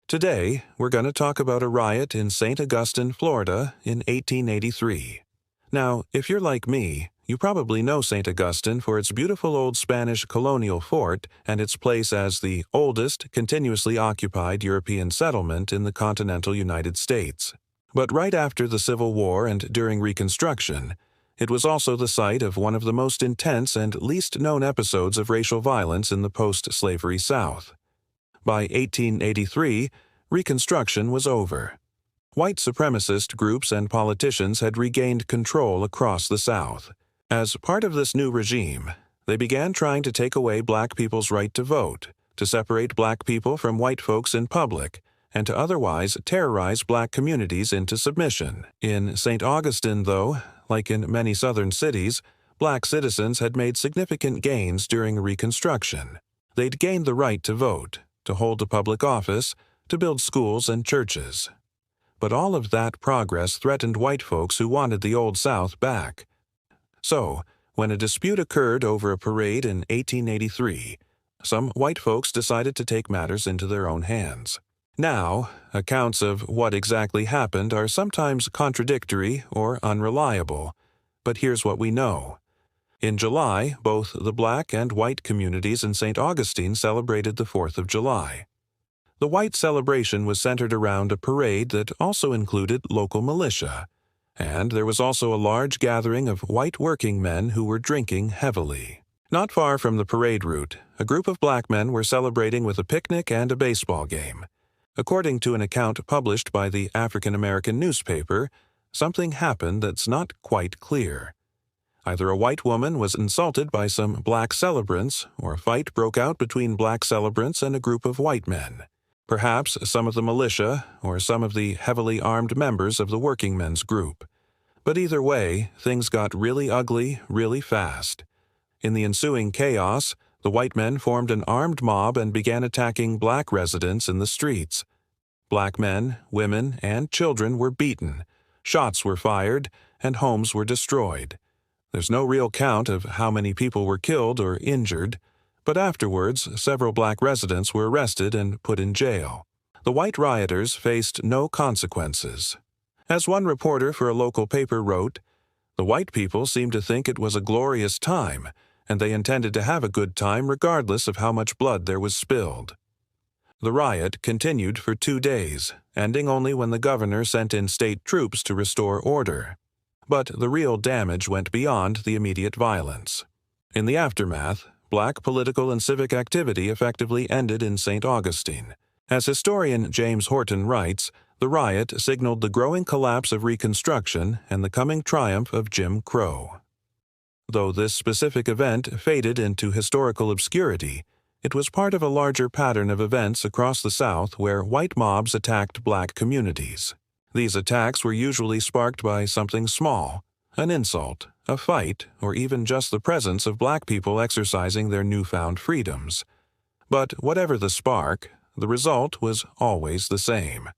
Today, we're going to talk about a riot in St. Augustine, Florida in 1883. Now, if you're like me, you probably know St. Augustine for its beautiful old Spanish colonial fort and its place as the oldest continuously occupied European settlement in the continental United States. But right after the Civil War and during Reconstruction, it was also the site of one of the most intense and least known episodes of racial violence in the post-slavery South. By 1883, Reconstruction was over. White supremacist groups and politicians had regained control across the South. As part of this new regime, they began trying to take away black people's right to vote, to separate black people from white folks in public, and to otherwise terrorize black communities into submission. In St. Augustine, though, like in many southern cities, black citizens had made significant gains during Reconstruction. They'd gained the right to vote, to hold a public office, to build schools and churches. But all of that progress threatened white folks who wanted the Old South back. So, when a dispute occurred over a parade in 1883, some white folks decided to take matters into their own hands. Now, accounts of what exactly happened are sometimes contradictory or unreliable, but here's what we know. In July, both the black and white communities in St. Augustine celebrated the 4th of July. The white celebration was centered around a parade that also included local militia, and there was also a large gathering of white working men who were drinking heavily. Not far from the parade route, a group of black men were celebrating with a picnic and a baseball game. According to an account published by the African American newspaper, something happened that's not quite clear. Either a white woman was insulted by some black celebrants, or a fight broke out between black celebrants and a group of white men. Perhaps some of the militia, or some of the heavily armed members of the working men's group. But either way, things got really ugly really fast. In the ensuing chaos, the white men formed an armed mob and began attacking black residents in the streets. Black men, women, and children were beaten, shots were fired, and homes were destroyed. There's no real count of how many people were killed or injured, but afterwards, several black residents were arrested and put in jail. The white rioters faced no consequences. As one reporter for a local paper wrote, "The white people seemed to think it was a glorious time, and they intended to have a good time regardless of how much blood there was spilled." The riot continued for 2 days, ending only when the governor sent in state troops to restore order. But the real damage went beyond the immediate violence. In the aftermath, black political and civic activity effectively ended in St. Augustine. As historian James Horton writes, the riot signaled the growing collapse of Reconstruction and the coming triumph of Jim Crow. Though this specific event faded into historical obscurity, it was part of a larger pattern of events across the South where white mobs attacked black communities. These attacks were usually sparked by something small, an insult, a fight, or even just the presence of black people exercising their newfound freedoms. But whatever the spark, the result was always the same.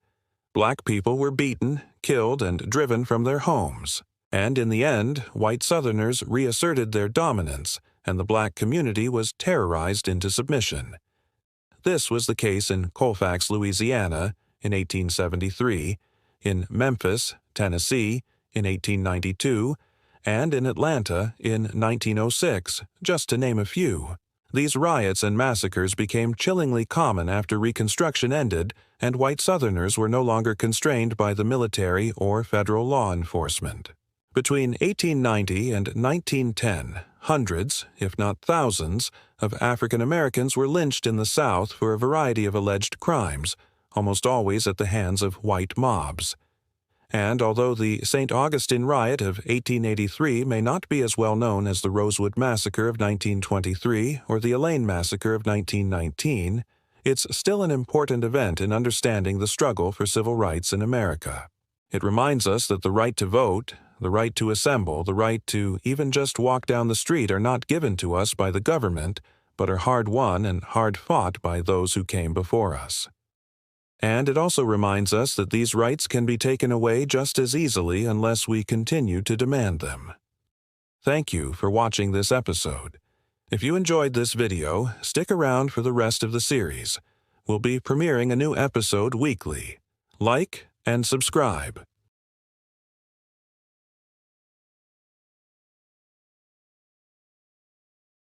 Black people were beaten, killed, and driven from their homes. And in the end, white Southerners reasserted their dominance, and the black community was terrorized into submission. This was the case in Colfax, Louisiana, in 1873, in Memphis, Tennessee, in 1892, and in Atlanta in 1906, just to name a few. These riots and massacres became chillingly common after Reconstruction ended, and white Southerners were no longer constrained by the military or federal law enforcement. Between 1890 and 1910, hundreds, if not thousands, of African Americans were lynched in the South for a variety of alleged crimes, almost always at the hands of white mobs. And although the St. Augustine Riot of 1883 may not be as well known as the Rosewood Massacre of 1923 or the Elaine Massacre of 1919, it's still an important event in understanding the struggle for civil rights in America. It reminds us that the right to vote, the right to assemble, the right to even just walk down the street are not given to us by the government, but are hard-won and hard-fought by those who came before us. And it also reminds us that these rights can be taken away just as easily unless we continue to demand them. Thank you for watching this episode. If you enjoyed this video, stick around for the rest of the series, We'll be premiering a new episode weekly. Like and subscribe.